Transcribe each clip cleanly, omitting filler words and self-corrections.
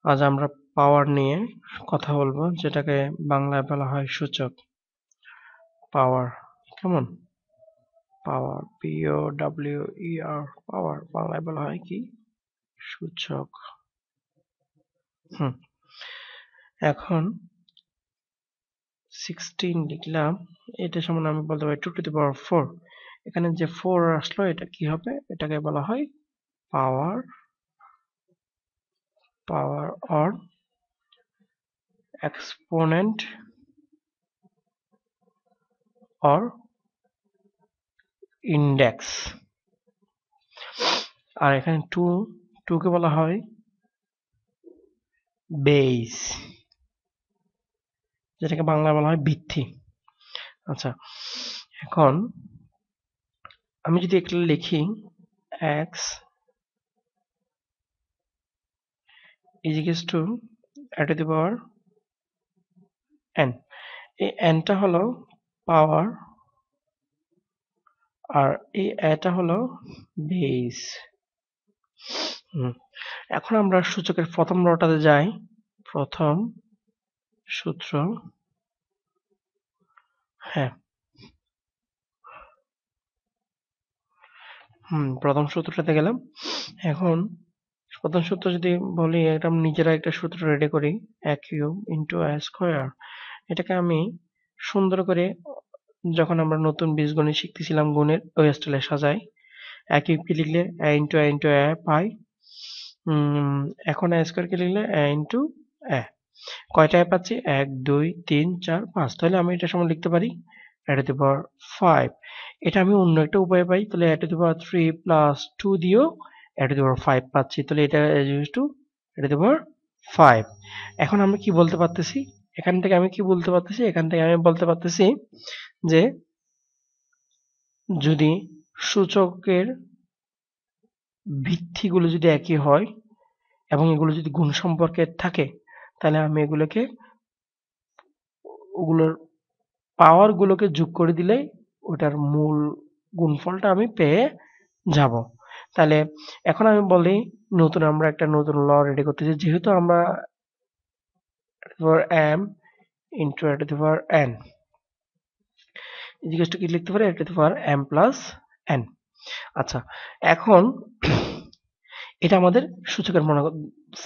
আজ আমরা পাওয়ার নিয়ে কথা বলবো, যেটাকে বাংলায় বলা হয় সূচক। পাওয়ার, কেমন? পাওয়ার, POWER, পাওয়ার বাংলায় বলা হয় কি? সূচক। এখন 16 লিখলাম, এটা সমান আমি বলতে পারি 2 টু দি পাওয়ার 4। এখানে যে 4 আসলো, এটা কি হবে? এটাকে বলা হয় পাওয়ার, অর এক্সপোনেন্ট অর ইন্ডেক্স। আর এখানে 2 কে বলা হয় বেস, যেটাকে বাংলায় বলা হয় ভিত্তি। আচ্ছা, এখন আমি যদি একটা লিখি x is equals to a to the power n, এই nটা হলো পাওয়ার আর এই এটা হলো বেস। এখন আমরা সূচকের প্রথম লটাতে যাই। প্রথম সূত্র, হ্যাঁ, প্রথম সূত্রটাতে গেলাম। এখন প্রথম সূত্র যদি বলি, এটা নিজেরা একটা সূত্র রেডি করি, a cube into a square. এটাকে আমি সুন্দর করে, যখন আমরা নতুন বীজগণিত শিখতেছিলাম গুণের, ওই স্টাইলে সাজাই। a কিউবকে লিখলে a ইন্টু a পাই। এখন a স্কোয়ারকে লিখলে a ইন্টু a। কয়টা a পাচ্ছি? 1 2 3 4 5। তাহলে আমি এটা সমান লিখতে পারি a টু দি পাওয়ার 5। এটা আমি অন্য একটা উপায়ে পাই, তাহলে a to the power 3 plus 2 দিয়েও a টু দি পাওয়ার 5 পাচ্ছি। তাহলে এটা is equal to a to the power 5। এখন আমরা কি বলতে পারতেছি? এখান থেকে আমি কি বলতে পারতেছি? এখান থেকে আমি বলতে পারতেছি যে যদি সূচকের ভিত্তিগুলো যদি একই হয় এবং এগুলো যদি গুণ সম্পর্কে থাকে, তাহলে আমি ওগুলোর পাওয়ার গুলোকে যোগ করে দিলেই ওটার মূল গুণফলটা আমি পেয়ে যাব। তাহলে এখন আমি বলি, আমরা একটা নতুন ল রেডি করতেছি। যেহেতু আমরা m into a to the power n ইজিকাস টু কি লিখতে পারি? a to the power m plus n। আচ্ছা, এখন এটা আমাদের সূচকের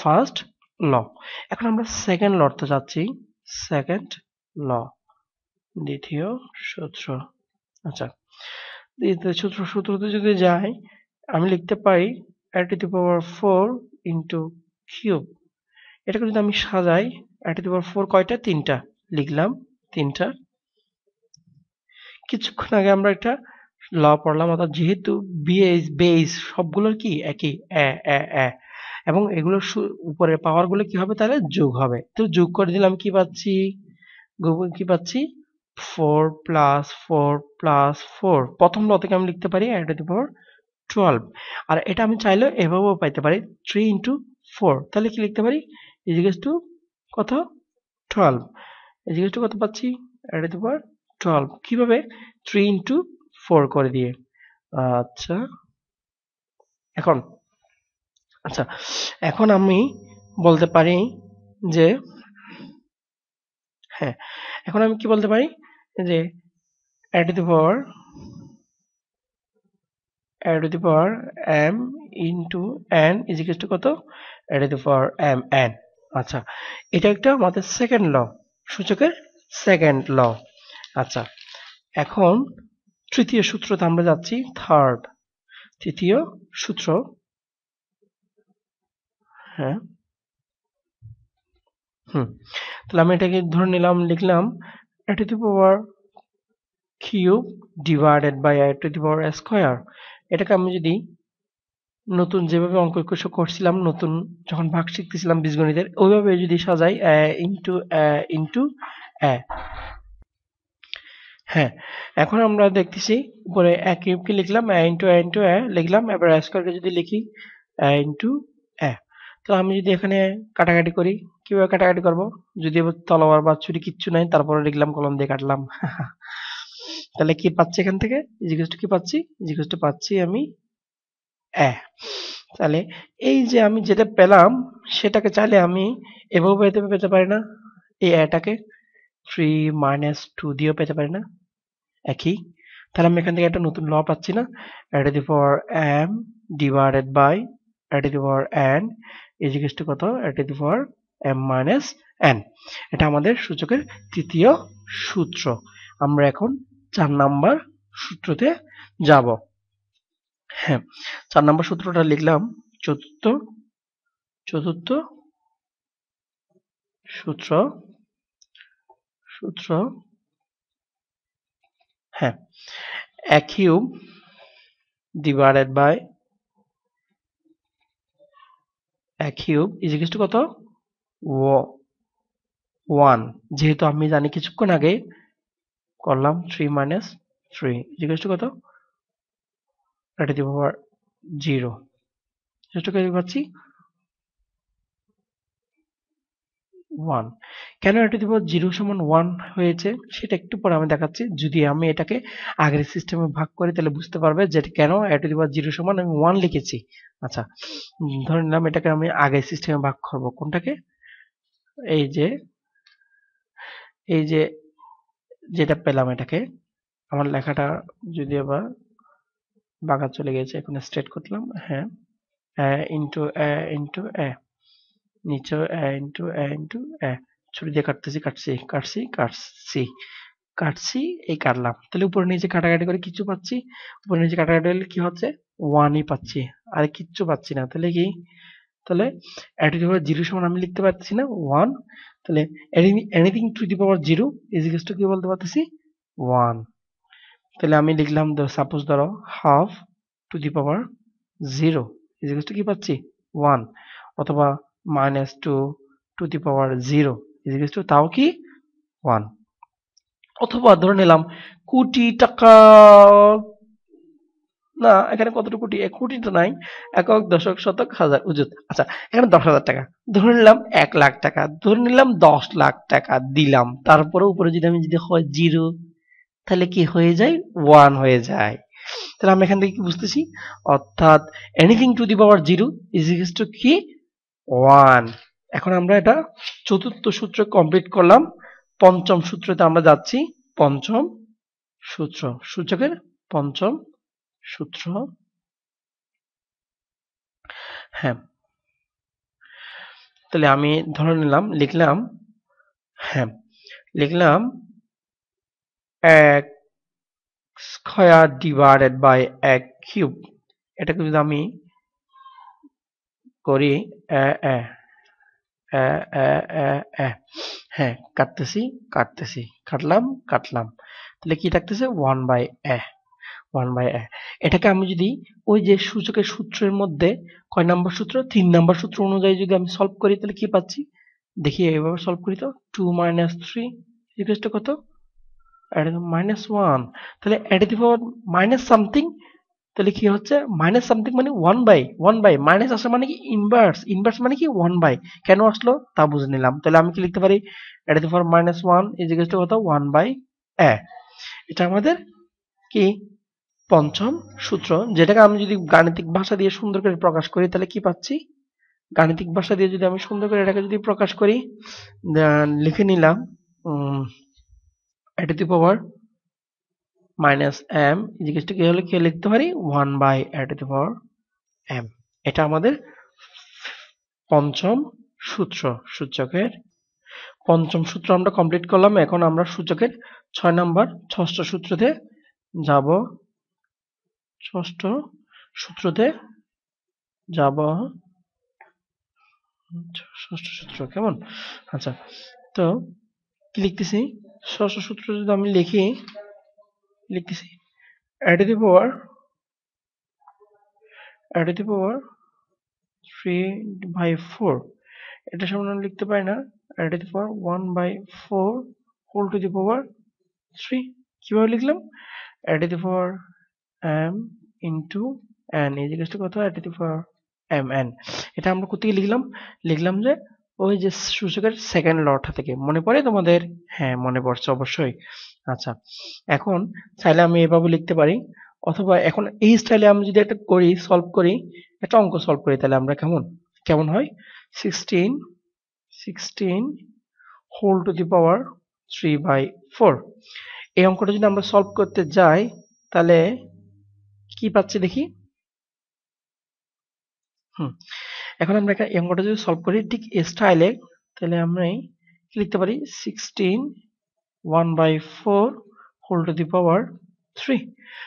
ফার্স্ট ল। এখন আমরা সেকেন্ড লতে যাচ্ছি। সেকেন্ড ল, দ্বিতীয় সূত্র। আচ্ছা, দ্বিতীয় সূত্রতে যদি যাই, আমি লিখতে পারি a to the power 4 into cube. এটাকে যদি আমি সাজাই, a টু দি পাওয়ার 4 কয়টা? 3টা। লিখলাম 3টা। কিছুক্ষণ আগে আমরা একটা ল পড়লাম, অর্থাৎ যেহেতু বেস সবগুলোর কি একই, এবং এগুলোর উপরের পাওয়ার গুলো কি হবে? তাহলে যোগ হবে। তো যোগ করে দিলে আমি কি পাচ্ছি? কি পাচ্ছি? 4 প্লাস 4 প্লাস 4। প্রথম ল থেকে আমি লিখতে পারি a টু দি পাওয়ার 12। আর এটা আমি চাইলেও এভাবেও পাইতে পারি, 3 ইন্টু 4। তাহলে কি লিখতে পারি? ইজিকাস টু কত? 12। ইজিকাস টু কত পাচ্ছি? a টু দি পাওয়ার 12। কিভাবে? 3 ইন্টু 4 করে দিয়ে। আচ্ছা, এখন আচ্ছা এখন আমি বলতে পারি যে, হ্যাঁ, এখন আমি কি বলতে পারি যে a to the power m into n is equal to কত? a to the power m n। আচ্ছা, এটা একটা আমাদের সেকেন্ড ল, সূচকের সেকেন্ড ল। আচ্ছা, এখন তৃতীয় সূত্রতে আমরা যাচ্ছি। তৃতীয় সূত্র, হ্যাঁ, তাহলে আমি এটাকে ধরে নিলাম, লিখলাম a to the power cube divided by a to the power square. এটাকে আমি যদি নতুন যেভাবে অঙ্ক করছিলাম, নতুন যখন ভাগ শিখতেছিলাম বীজগণিতের, ওইভাবে যদি সাজাই ইন্টু ইন্টু হ্যাঁ, এখন আমরা দেখতেছি উপরে a কিউবকে লিখলাম, a ইন্টু a লিখলাম, এবার a স্কয়ারকে যদি লিখি a ইন্টু a। তো আমি যদি এখানে কাটাকাটি করি, কিভাবে কাটাকাটি করব? যদি এবার তলোয়ার বা ছুরি কিচ্ছু নাই, তারপরে লিখলাম, কলম দিয়ে কাটলাম। তাহলে কি পাচ্ছি এখান থেকে? ইজিকাস টু কি পাচ্ছি? ইজিকাস টু পাচ্ছি আমি a। তাহলে এই যে আমি যেটা পেলাম সেটাকে চাইলে আমি এভাবে পেতে পারি না, এই এটাকে 3 মাইনাস 2 দিয়েও পেতে পারি না একই। তাহলে আমি এখান থেকে একটা নতুন ল পাচ্ছি না, a to the power m divided by a to the power n is equal to কত, a to the power m minus n। এটা আমাদের সূচকের তৃতীয় সূত্র। আমরা এখন 4 নাম্বার সূত্রতে যাব। হ্যাঁ, 4 নাম্বার সূত্রটা লিখলাম, চতুর্থ চতুর্থ সূত্র সূত্র হ্যাঁ, a cube divided by a cube is equal to কত, 1। যেহেতু আমি জানি কিছুক্ষণ আগে করলাম 3 মাইনাস 3 ইজ ইকুয়াল টু কত, এটা দিব 0। যেটা করে পাচ্ছি 1। কেন এটা দিব 0 সমান 1 হয়েছে সেটা একটু পরে আমি দেখাচ্ছি। যদি আমি এটাকে আগের সিস্টেমে ভাগ করি তাহলে বুঝতে পারবে যে কেন এটা দিব 0 সমান আমি 1 লিখেছি। আচ্ছা, ধরে নিলাম এটাকে আমি আগের সিস্টেমে ভাগ করব। কোনটাকে, এই যে এই যে যেটা পেলাম এটাকে, আমার লেখাটা যদি আবার বাঁকা চলে গেছে, এখন স্ট্রেট করলাম। হ্যাঁ, ইন্টু ইন্টু নিচে ইন্টু ছুরি দিয়ে কাটছি এই কাটলাম। তাহলে উপরে নিচে কাটাকাটি করে কিছু পাচ্ছি, উপরে নিচে কাটাকাটি হলে কি হচ্ছে, 1ই পাচ্ছি, আর কিচ্ছু পাচ্ছি না। তাহলে কি, তাহলে জিরো সমান আমি লিখতে পারছি না 1। তাহলে anything to the power 0 is equal to কি বলতে পারতেছি, 1। তাহলে আমি লিখলাম, সাপোজ ধরো have to the power 0 is equal to কি পাচ্ছি, 1। অথবা minus 2 two the power 0 is equal two তাও কি 1। অথবা ধরে নিলাম কোটি টাকা, না এখানে কতটুকু কোটি, এক কোটি তো নাই, একক দশক শতক হাজার অযুত। আচ্ছা, এখানে 10,000 টাকা ধরে নিলাম, 1,00,000 টাকা ধরে নিলাম, 10,00,000 টাকা দিলাম, তারপরে উপরে যদি আমি যদি হয় 0 তাহলে কি হয়ে যায়, 1 হয়ে যায়। তাহলে আমরা এখান থেকে কি বুঝতেছি, অর্থাৎ anything to the power 0 is equal to কি, 1। এখন আমরা এটা চতুর্থ সূত্র কমপ্লিট করলাম। পঞ্চম সূত্রতে আমরা যাচ্ছি। পঞ্চম সূত্র, সূচকের পঞ্চম সূত্র। হ্যাঁ, তাহলে আমি ধরে নিলাম, লিখলাম, হ্যাঁ লিখলাম এক স্কয়ার ডিভাইডেড বাই এক কিউব। এটাকে যদি আমি করি হ্যাঁ, কাটলাম, তাহলে কি থাকতেছে, 1/a। এটাকে আমি যদি ওই যে সূচকের সূত্রের মধ্যে কয় নাম্বার সূত্র, 3 নাম্বার সূত্র অনুযায়ী যদি আমি সলভ করি তাহলে কি পাচ্ছি, দেখি এইভাবে সলভ করি তো, 2 মাইনাস 3 ইকুয়াল টু কত, -1। তাহলে এট দি পাওয়ার মাইনাস সামথিং, তাহলে কি হচ্ছে, মাইনাস সামথিং মানে 1/1 মাইনাস আসা মানে কি ইনভার্স মানে কি 1/, কেন আসলো তা বুঝে নিলাম। তাহলে আমি কি লিখতে পারি, এট দি পাওয়ার -1 ইজ ইকুয়াল টু কত, 1/a। এটা আমাদের কি পঞ্চম সূত্র, যেটাকে আমি যদি গাণিতিক ভাষা দিয়ে সুন্দর করে প্রকাশ করি তাহলে কি পাচ্ছি, গাণিতিক ভাষা দিয়ে যদি আমি সুন্দর করে এটাকে যদি প্রকাশ করি, লিখে নিলাম এট দি power -m is equal to কি হলে কি লিখতে পারি, 1/a two the power m। এটা আমাদের পঞ্চম সূত্র, সূচকের পঞ্চম সূত্র আমরা কমপ্লিট করলাম। এখন আমরা সূচকের 6 নাম্বার ষষ্ঠ সূত্রতে যাব। ষষ্ঠ সূত্রতে যাব, ষষ্ঠ সূত্র কেমন, আচ্ছা তো কি লিখতেছি, ষষ্ঠ সূত্র যদি আমি লিখতেছি এট দি পাওয়ার 3/4, এটা সমান আমি লিখতে পারি না, এট দি পাওয়ার 1/4 হোল টু দি পাওয়ার 3। কিভাবে লিখলাম, এট দি power m into n is equal to কত, এট দি পাওয়ার mn। এটা আমরা কোথেকে লিখলাম যে ওই যে সূচকের সেকেন্ড লটা থেকে, মনে পড়ে তোমাদের, হ্যাঁ মনে পড়ছে অবশ্যই। আচ্ছা, এখন চাইলে আমি এভাবে লিখতে পারি, অথবা এখন এই স্টাইলে আমি যদি একটা করি, সলভ করি, একটা অঙ্ক সলভ করি, তাহলে আমরা কেমন কেমন হয়, 16 হোল টু দি পাওয়ার 3/4। এই অঙ্কটা যদি আমরা সলভ করতে যাই তাহলে কি পাচ্ছি দেখি। এখন আমরা এই অঙ্কটা যদি সলভ করি ঠিক এই স্টাইলে, তাহলে আমরা কি লিখতে পারি, 16 1/4 হোল টু দি পাওয়ার 3।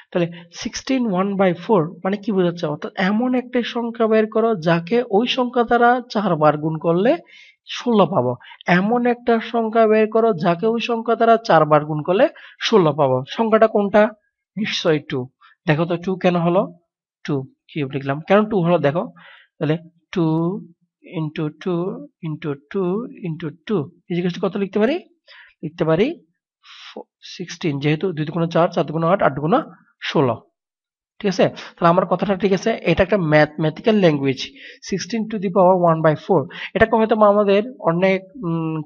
তাহলে 16 1/4 মানে কি বোঝাচ্ছে, অর্থাৎ এমন একটা সংখ্যা বের করো যাকে ওই সংখ্যা দ্বারা 4 বার গুণ করলে 16 পাবো। এমন একটা সংখ্যা বের করো যাকে ওই সংখ্যা দ্বারা 4 বার গুণ করলে 16 পাবো। সংখ্যাটা কোনটা? নিশ্চয়ই 2। দেখো তো 2 কেন হলো? 2 কিউব লিখলাম, কেন 2 হলো দেখো, তাহলে 2 into 2 into 2 into 2 is equal to কত লিখতে পারি? লিখতে পারি 16, যেহেতু 2 দুগুণ 4, 4 দুগুণ 8, 8 দুগুণ 16। ঠিক আছে, তাহলে আমার কথাটা ঠিক আছে, এটা একটা ম্যাথমেটিক্যাল ল্যাঙ্গুয়েজ। 16 টু দি পাওয়ার 1/4, এটাকে হয়তো আমাদের অনেক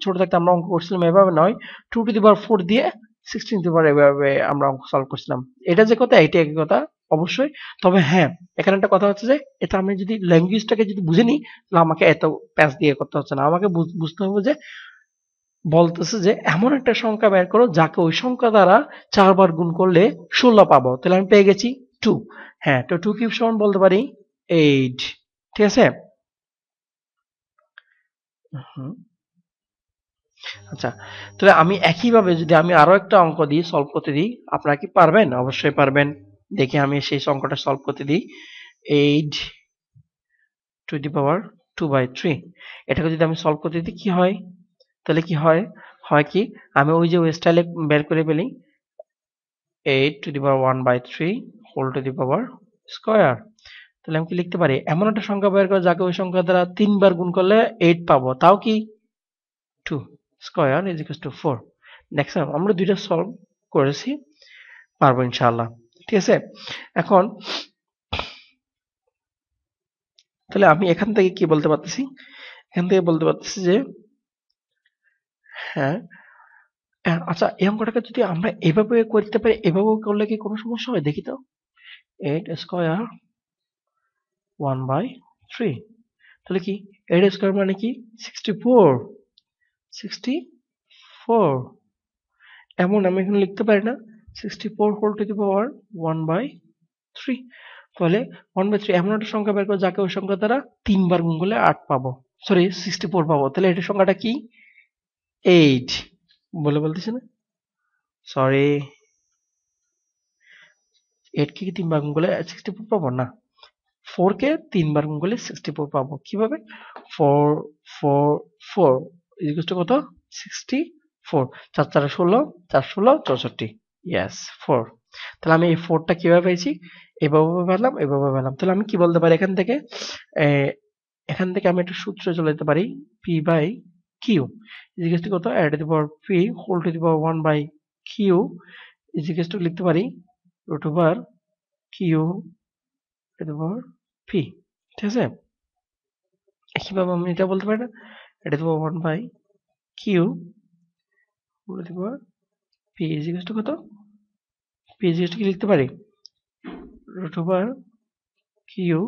ছোট থাকতে আমরা অঙ্ক করছিলাম এভাবে নয়, 2 টু দি পাওয়ার 4 দিয়ে 16 টু দি পাওয়ার এভাবে আমরা অঙ্ক সলভ করছিলাম। এটা যে কথা এটা একই কথা অবশ্যই। তবে হ্যাঁ, এখানে একটা কথা হচ্ছে যে এটা আমি যদি ল্যাঙ্গুয়েজটাকে যদি বুঝে নিই তাহলে আমাকে এত প্যাচ দিয়ে করতে হচ্ছে না, আমাকে বুঝতে হবে যে বলতেছে যে এমন একটা সংখ্যা বের করো যাকে ওই সংখ্যা দ্বারা 4 বার গুণ করলে 16 পাবো। তাহলে আমি পেয়ে গেছি 2। হ্যাঁ, তো 2 কিউব সমান বলতে পারি 8। ঠিক আছে। আচ্ছা, তাহলে আমি একইভাবে যদি আমি আরো একটা অঙ্ক দিই, সলভ করতে দিই, আপনারা কি পারবেন? অবশ্যই পারবেন। দেখি আমি সেই অঙ্কটা সলভ করতে দিই। 8 টু দি পাওয়ার 2/3, এটাকে যদি আমি সলভ করতে দিই কি হয়, তাহলে কি হয়, হয় কি আমি ওই যে ওই স্টাইলে বের করে ফেলি, 8 to the power 1/3 whole to the power square. তাহলে আমি কি লিখতে পারি, এমন একটা সংখ্যা বের করো যাকে ওই সংখ্যা দ্বারা 3 বার গুণ করলে 8 পাবো, তাও কি 2 স্কয়ার ইজ ইকুয়াল টু 4। দেখছেন আমরা দুইটা সলভ করেছি, পারবো ইনশাআল্লাহ। ঠিক আছে, এখন তাহলে আমি এখান থেকে কি বলতে পারতেছি, এখান থেকে বলতে পারতেছি যে হ্যাঁ, আচ্ছা এই অঙ্কটাকে যদি আমরা এভাবে করতে পারি, এভাবে করলে কি কোনো সমস্যা হয় দেখি তো। 8 স্কয়ার 1/3, তাহলে কি 8 স্কয়ার মানে কি 64। 64 এমন আমি এখানে লিখতে পারি না, 64 হোল টু দি পাওয়ার 1/3। তাহলে 1/3 এমন একটা সংখ্যা বের করো যাকে ওই সংখ্যা দ্বারা 3 বার গুণ করলে 8 পাবো, সরি 64 পাবো। তাহলে এটার সংখ্যাটা কি 8 বলতেছে না, সরি 8 কে 3 বার গুণ করলে 64 পাবো না, 4 কে 3 বার গুণ করলে 64 পাবো। কিভাবে? 4 4 4 ইকুয়াল টু কত? 64। 4 4 16, 4 16 64। ইয়েস 4। তাহলে আমি এই 4টা কিভাবে পেয়েছি? এভাবে পেলাম, এভাবে পেলাম। তাহলে আমি কি বলতে পারি এখান থেকে, এখান থেকে আমি একটা সূত্রে চলে যেতে পারি, p by q equal to কত? অ্যাড to the power p whole to the power 1/q equal to লিখতে পারি root over q to the power p। ঠিক আছে, একইভাবে আমি এটা বলতে পারি না, এটা দেবো 1/q whole to the power p equal to কত? p ইকুয়াল টু কি লিখতে পারি, root over Q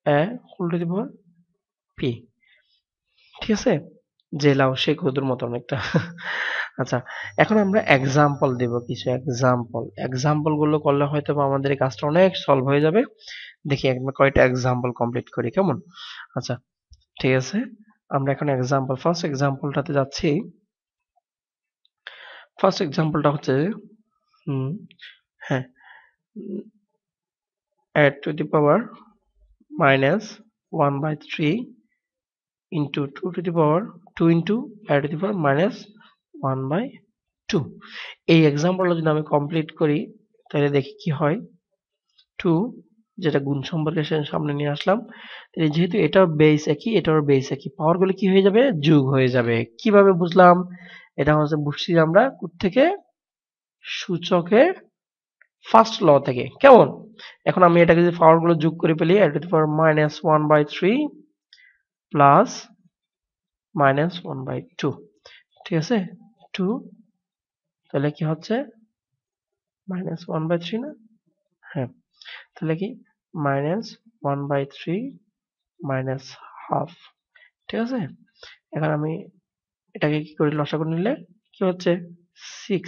A whole to the power p। ঠিক আছে, যে লাউ সে কদুর মতো অনেকটা। আচ্ছা, এখন আমরা এক্সাম্পল দেব, কিছু এক্সাম্পল গুলো করলে হয়তো আমাদের এই কাজটা অনেক সলভ হয়ে যাবে। দেখি আমরা কয়টা এক্সাম্পল কমপ্লিট করি, কেমন? আচ্ছা ঠিক আছে, আমরা এখন ফার্স্ট এক্সাম্পলটাতে যাচ্ছি। ফার্স্ট এক্সাম্পলটা হচ্ছে হ্যাঁ, add to the power minus 1/3 into 2 to the power 2 into add to the power minus 1/2। এই এক্সাম্পলটা যদি আমি কমপ্লিট করি তাহলে দেখি কি হয়। 2 যেটা গুণ সম্পর্কে সামনে নিয়ে আসলাম, যেহেতু এটার বেস একই এটার বেস একই, পাওয়ার গুলো কি হয়ে যাবে? যোগ হয়ে যাবে। কিভাবে বুঝলাম? এটা হচ্ছে বুঝছি আমরা থেকে, সূচকের ফার্স্ট ল থেকে, কেমন? এখন আমি এটাকে যদি পাওয়ার গুলো যোগ করে ফেলি, এর পাওয়ার মাইনাস 1/3 প্লাস মাইনাস 1/2, ঠিক আছে 2, তাহলে কি হচ্ছে মাইনাস 1/3 না? হ্যাঁ, তাহলে কি মাইনাস 1/3 মাইনাস হাফ। ঠিক আছে, এখন আমি এটাকে কি করি, লসাগু নিলে কি হচ্ছে 6,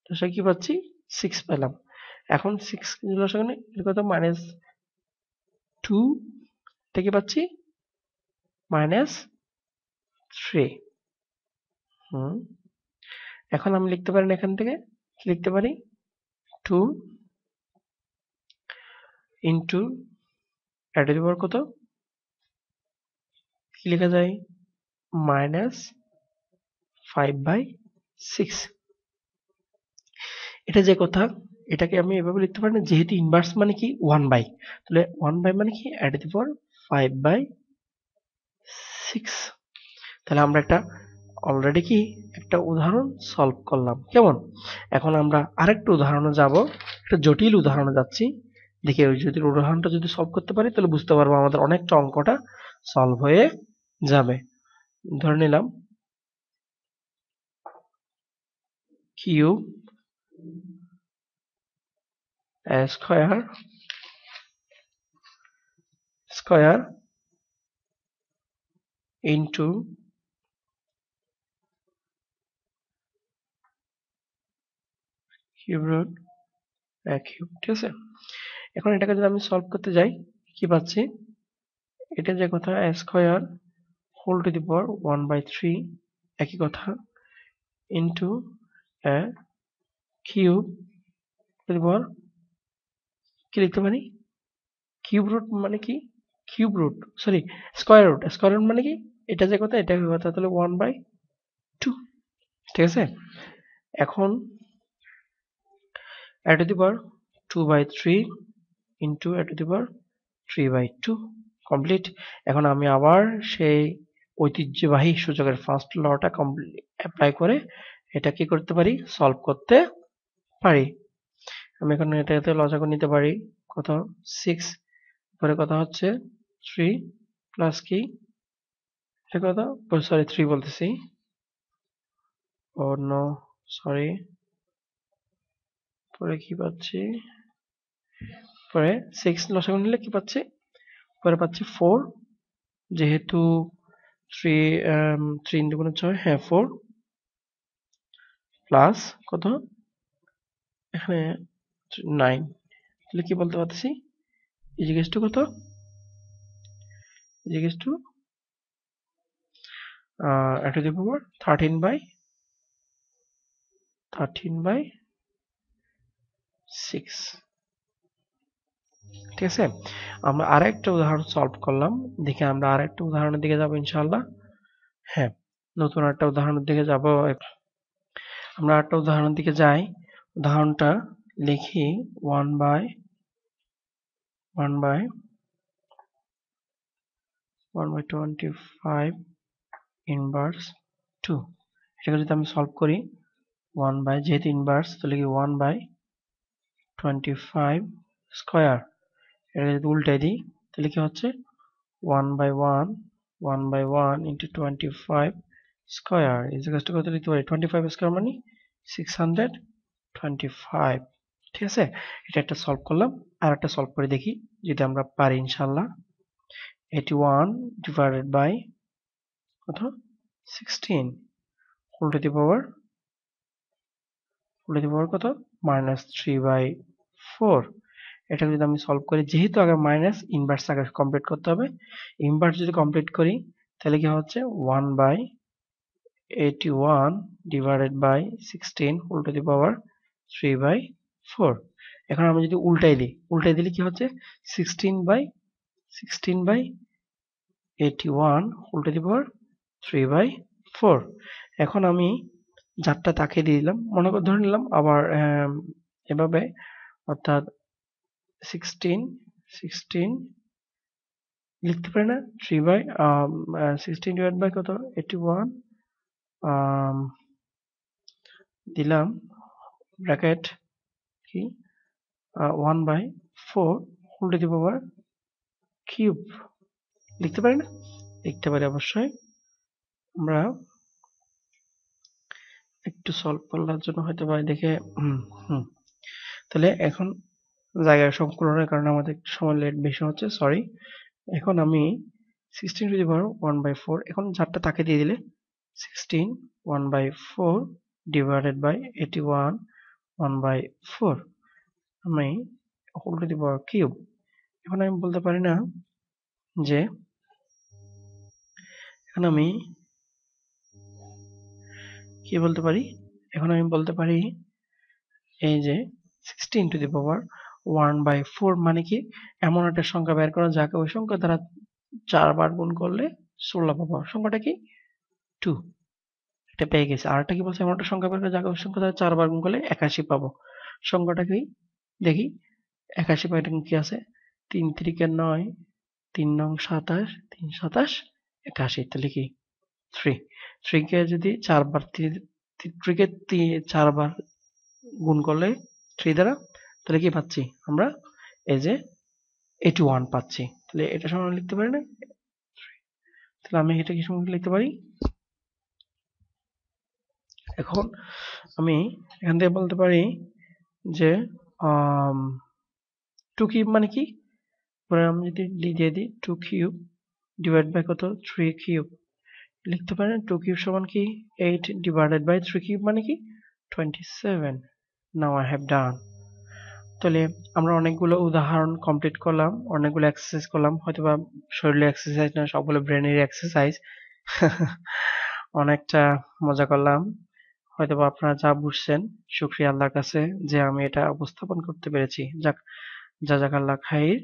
লসাগু কি পাচ্ছি 6 পেলাম। এখন 6 লসাগু নিলে কত -2, এটা কি পাচ্ছি -3। এখন আমি লিখতে পারি এখান থেকে কি লিখতে পারি, 2 ইন্টু এটা দিব কত, কি লেখা যায় -5/6। এটা যে কথা, এটাকে আমি এভাবে লিখতে পারি না, যেহেতু ইনভার্স মানে কি 1/, তাহলে 1/, মানে কি অ্যাট দি পাওয়ার 5/6। তাহলে আমরা একটা অলরেডি কি একটা উদাহরণ সলভ করলাম, কেমন? এখন আমরা আরেকটা উদাহরণে যাব, একটা জটিল উদাহরণে যাচ্ছি। দেখি ওই যদি উদাহরণটা যদি সলভ করতে পারি তাহলে বুঝতে পারবো আমাদের অনেকটা অঙ্কটা সলভ হয়ে যাবে। ধরে নিলাম cube square into cube root cube. ঠিক আছে, এখন এটাকে যদি আমি সলভ করতে যাই কি পাচ্ছি, এটা যে কথা square whole to the power 1/3, একই কথা into cube to the power কি লিখতে পারি, কিউব রুট মানে কি, cube root sorry square root মানে কি, এটা যে কথা এটা একই কথা, তাহলে 1/2। ঠিক আছে, এখন two the power 2/3 into two the power 3/2 complete. এখন আমি আবার সেই ঐতিহ্যবাহী সূচকের ফার্স্ট লটা অ্যাপ্লাই করে এটা কি করতে পারি, সলভ করতে পারি। আমি এখন এটাতে লসাগু নিতে পারি, কত 6, পরে কথা হচ্ছে 3 প্লাস কি, এটা কত, সরি 3 বলতেছি, ও নো সরি, পরে কি পাচ্ছি, পরে 6 লসাগু নিলে কি পাচ্ছি, পরে পাচ্ছি 4, যেহেতু 3 দুগুণে 6, হ্যাঁ 4 প্লাস কত, এখানে 9, তাহলে কি বলতে পারতেছি, ইজিগেস টু কত, ইজিগেস টু টু দি পাওয়ার 13/6। ঠিক আছে, আমরা আরেকটা উদাহরণ সলভ করলাম, দেখে আমরা আরেকটা উদাহরণের দিকে যাব ইনশাআল্লাহ। হ্যাঁ, নতুন একটা উদাহরণের দিকে যাব, আমরা একটা উদাহরণের দিকে যাই। উদাহরণটা লিখি 1/25 ইনভার্স 2। এটাকে যদি আমি সলভ করি, যেহেতু ইনভার্স তাহলে কি 1/25 স্কয়ার, এটা যদি উল্টাই দিই তাহলে কি হচ্ছে 1/1 ইন্টু 25 স্কয়ার ইজ টু কত লিখতে পারি, 25 স্কয়ার মানে 625। ঠিক আছে, এটা একটা সলভ করলাম, আর একটা সলভ করে দেখি যদি আমরা পারি ইনশাআল্লাহ। 81 ডিভাইডেড বাই কত 16 হোল টু দি পাওয়ার কত -3/4। এটা যদি আমি সলভ করি, যেহেতু আগে মাইনাস, ইনভার্স আগে কমপ্লিট করতে হবে, ইনভার্স যদি কমপ্লিট করি তাহলে কি হচ্ছে 1/81 divided by 16 whole to the power 3/4। এখন আমি যদি উল্টাই দিলে কি হচ্ছে 16/81 হোল টু দি পাওয়ার 3/4। এখন আমি যারটা তাকে দিয়ে দিলাম, মনে করে ধরে নিলাম আবার এভাবে, অর্থাৎ 16 লিখতে পারি না, 16 ডিভাইড বাই কত 81 দিলাম ব্র্যাকেট কি 1/4 whole to the power cube, লিখতে পারি না, লিখতে পারি অবশ্যই। আমরা একটু সলভ করার জন্য হয়তো বা দেখে তাহলে এখন জায়গার সংকুলনের কারণে আমাদের সময় লেট বেশি হচ্ছে, সরি। এখন আমি 16 টু দি পাওয়ার 1/4, এখন চারটা তাকে দিয়ে দিলে 16 1/4 ডিভাইডেড বাই 81 1/4, আমি whole to the power cube. এখন আমি বলতে পারি না যে, এখন আমি কি বলতে পারি, এখন আমি বলতে পারি এই যে 16 টু দি পাওয়ার 1/4 মানে কি, এমন একটা সংখ্যা বের করা যাকে ওই সংখ্যা দ্বারা 4 বার গুণ করলে 16 পাবো। সংখ্যাটা কি? 2। এটা পেয়ে গেছি। আর একটা কি বলছে, এমন একটা সংখ্যা বের করা যাকে ওই সংখ্যা দ্বারা 4 বার গুণ করলে 81 পাবো। সংখ্যাটা কি দেখি, 81 পাইটা কি আছে, 3 3 9, 3 9 27, 3 27 81, তাহলে কি 3। 3 কে যদি 4 বার 3 কে 4 বার গুণ করলে 3 দ্বারা, তাহলে কি পাচ্ছি আমরা, এই যে 81 পাচ্ছি। তাহলে এটা সমান লিখতে পারি না? তাহলে আমি এটা কি সমান লিখতে পারি? এখন আমি এখান থেকে বলতে পারি যে 2 কিউব মানে কি, পরে আমি যদি দিয়ে দিই 2 কিউব ডিভাইড বাই কত, 3 কিউব, লিখতে পারেন 2 কিউব সমান কি 8 ডিভাইডেড বাই 3 কিউব মানে কি 27। Now I have done. তাহলে আমরা অনেকগুলো উদাহরণ কমপ্লিট করলাম, অনেকগুলো এক্সারসাইজ করলাম, হয়তোবা শরীরের এক্সারসাইজ না, সবগুলো ব্রেনের এক্সারসাইজ। অনেকটা মজা করলাম। হয়তোবা আপনারা যা বুঝছেন, শুকরিয়া আল্লাহর কাছে যে আমি এটা উপস্থাপন করতে পেরেছি। যাক, জাযাকাল্লাহ খাইর।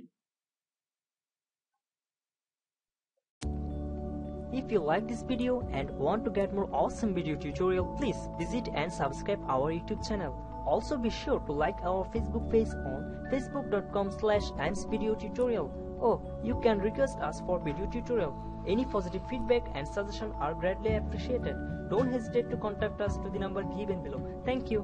If you like this video and want to get more awesome video tutorial, please visit and subscribe our YouTube channel. Also be sure to like our Facebook page on facebook.com/AimsVideoTutorial. Oh, you can request us for video tutorial. Any positive feedback and suggestion are greatly appreciated. Don't hesitate to contact us to the number given below. Thank you.